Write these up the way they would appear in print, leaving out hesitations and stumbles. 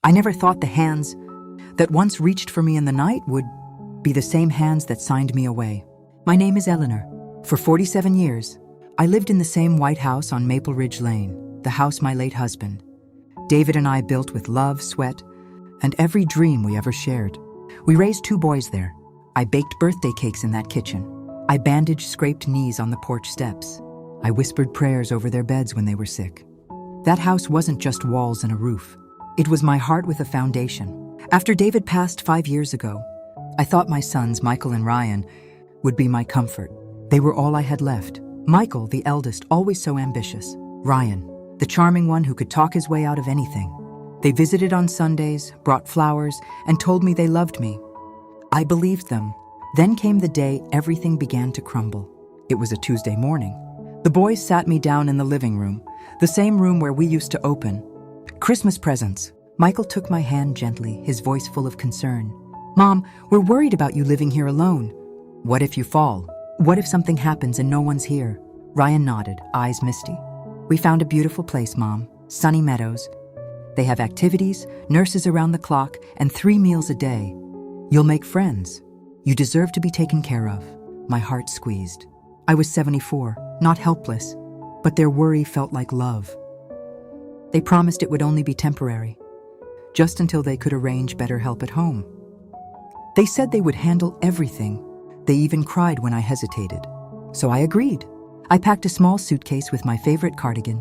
I never thought the hands that once reached for me in the night would be the same hands that signed me away. My name is Eleanor. For 47 years, I lived in the same white house on Maple Ridge Lane, the house my late husband, David, and I built with love, sweat, and every dream we ever shared. We raised 2 boys there. I baked birthday cakes in that kitchen. I bandaged scraped knees on the porch steps. I whispered prayers over their beds when they were sick. That house wasn't just walls and a roof. It was my heart with a foundation. After David passed 5 years ago, I thought my sons, Michael and Ryan, would be my comfort. They were all I had left. Michael, the eldest, always so ambitious. Ryan, the charming one who could talk his way out of anything. They visited on Sundays, brought flowers, and told me they loved me. I believed them. Then came the day everything began to crumble. It was a Tuesday morning. The boys sat me down in the living room, the same room where we used to open Christmas presents. Michael took my hand gently, his voice full of concern. "Mom, we're worried about you living here alone. What if you fall? What if something happens and no one's here?" Ryan nodded, eyes misty. "We found a beautiful place, Mom. Sunny Meadows. They have activities, nurses around the clock, and 3 meals a day. You'll make friends. You deserve to be taken care of." My heart squeezed. I was 74, not helpless, but their worry felt like love. They promised it would only be temporary, just until they could arrange better help at home. They said they would handle everything. They even cried when I hesitated. So I agreed. I packed a small suitcase with my favorite cardigan,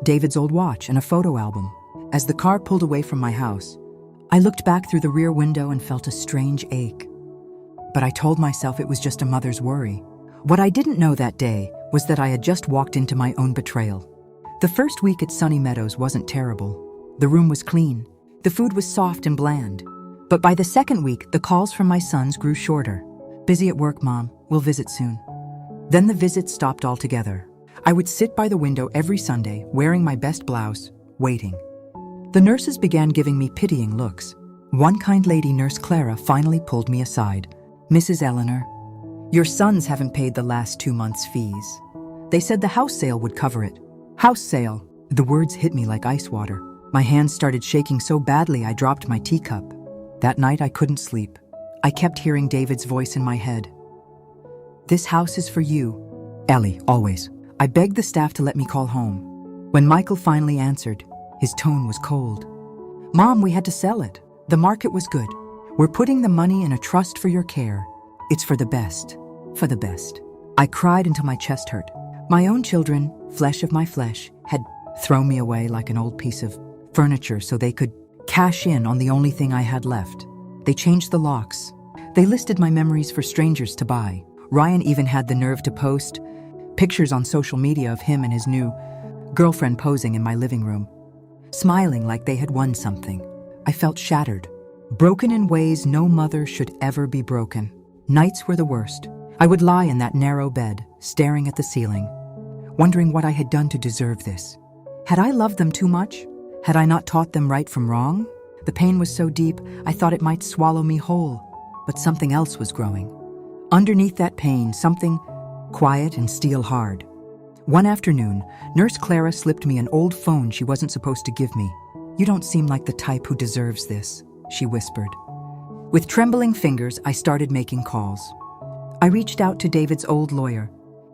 David's old watch, and a photo album. As the car pulled away from my house, I looked back through the rear window and felt a strange ache. But I told myself it was just a mother's worry. What I didn't know that day was that I had just walked into my own betrayal. The first week at Sunny Meadows wasn't terrible. The room was clean. The food was soft and bland. But by the second week, the calls from my sons grew shorter. "Busy at work, Mom. We'll visit soon." Then the visits stopped altogether. I would sit by the window every Sunday, wearing my best blouse, waiting. The nurses began giving me pitying looks. One kind lady, Nurse Clara, finally pulled me aside. "Mrs. Eleanor, your sons haven't paid the last 2 months' fees. They said the house sale would cover it." House sale. The words hit me like ice water. My hands started shaking so badly I dropped my teacup. That night I couldn't sleep. I kept hearing David's voice in my head. "This house is for you, Ellie, always." I begged the staff to let me call home. When Michael finally answered, his tone was cold. "Mom, we had to sell it. The market was good. We're putting the money in a trust for your care. It's for the best. For the best." I cried until my chest hurt. My own children, flesh of my flesh, had thrown me away like an old piece of furniture so they could cash in on the only thing I had left. They changed the locks. They listed my memories for strangers to buy. Ryan even had the nerve to post pictures on social media of him and his new girlfriend posing in my living room, smiling like they had won something. I felt shattered, broken in ways no mother should ever be broken. Nights were the worst. I would lie in that narrow bed, staring at the ceiling, wondering what I had done to deserve this. Had I loved them too much? Had I not taught them right from wrong? The pain was so deep, I thought it might swallow me whole, but something else was growing. Underneath that pain, something quiet and steel hard. One afternoon, Nurse Clara slipped me an old phone she wasn't supposed to give me. "You don't seem like the type who deserves this," she whispered. With trembling fingers, I started making calls. I reached out to David's old lawyer,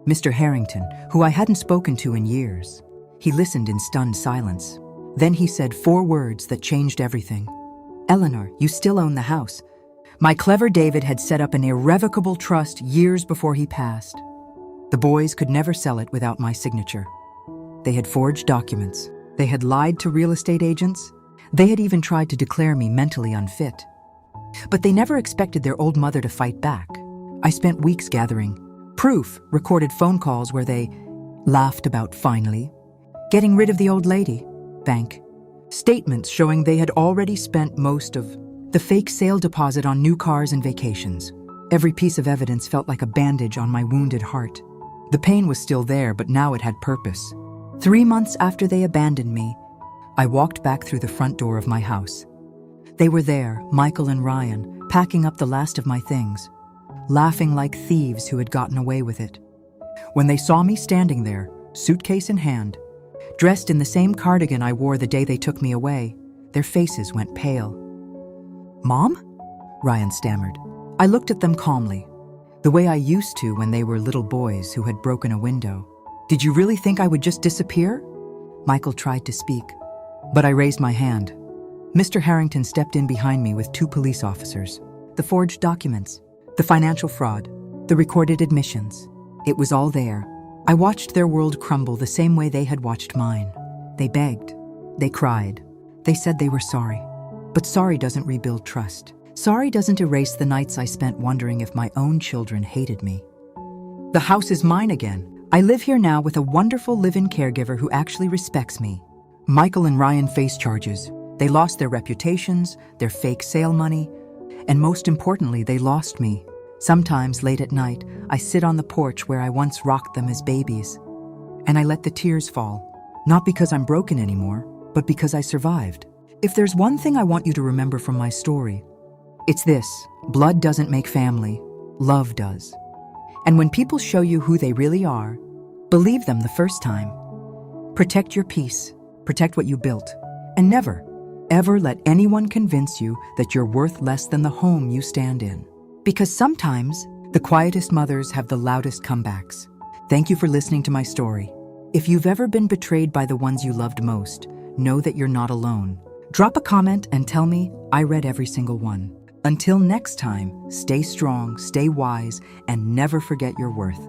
Mr. Harrington, who I hadn't spoken to in years. He listened in stunned silence. Then he said 4 words that changed everything. "Eleanor, you still own the house." My clever David had set up an irrevocable trust years before he passed. The boys could never sell it without my signature. They had forged documents. They had lied to real estate agents. They had even tried to declare me mentally unfit. But they never expected their old mother to fight back. I spent weeks gathering proof, recorded phone calls where they laughed about finally getting rid of the old lady, bank statements showing they had already spent most of the fake sale deposit on new cars and vacations. Every piece of evidence felt like a bandage on my wounded heart. The pain was still there, but now it had purpose. 3 months after they abandoned me, I walked back through the front door of my house. They were there, Michael and Ryan, packing up the last of my things, laughing like thieves who had gotten away with it. When they saw me standing there, suitcase in hand, dressed in the same cardigan I wore the day they took me away, Their faces went pale. "Mom?" Ryan stammered. I looked at them calmly, the way I used to when they were little boys who had broken a window. "Did you really think I would just disappear?" Michael tried to speak, but I raised my hand. Mr. Harrington stepped in behind me with 2 police officers. The forged documents, the financial fraud, the recorded admissions. It was all there. I watched their world crumble the same way they had watched mine. They begged. They cried. They said they were sorry. But sorry doesn't rebuild trust. Sorry doesn't erase the nights I spent wondering if my own children hated me. The house is mine again. I live here now with a wonderful live-in caregiver who actually respects me. Michael and Ryan face charges. They lost their reputations, their fake sale money, and most importantly, they lost me. Sometimes, late at night, I sit on the porch where I once rocked them as babies, and I let the tears fall, not because I'm broken anymore, but because I survived. If there's one thing I want you to remember from my story, it's this: blood doesn't make family, love does. And when people show you who they really are, believe them the first time. Protect your peace, protect what you built, and never, ever let anyone convince you that you're worth less than the home you stand in. Because sometimes, the quietest mothers have the loudest comebacks. Thank you for listening to my story. If you've ever been betrayed by the ones you loved most, know that you're not alone. Drop a comment and tell me I read every single one. Until next time, stay strong, stay wise, and never forget your worth.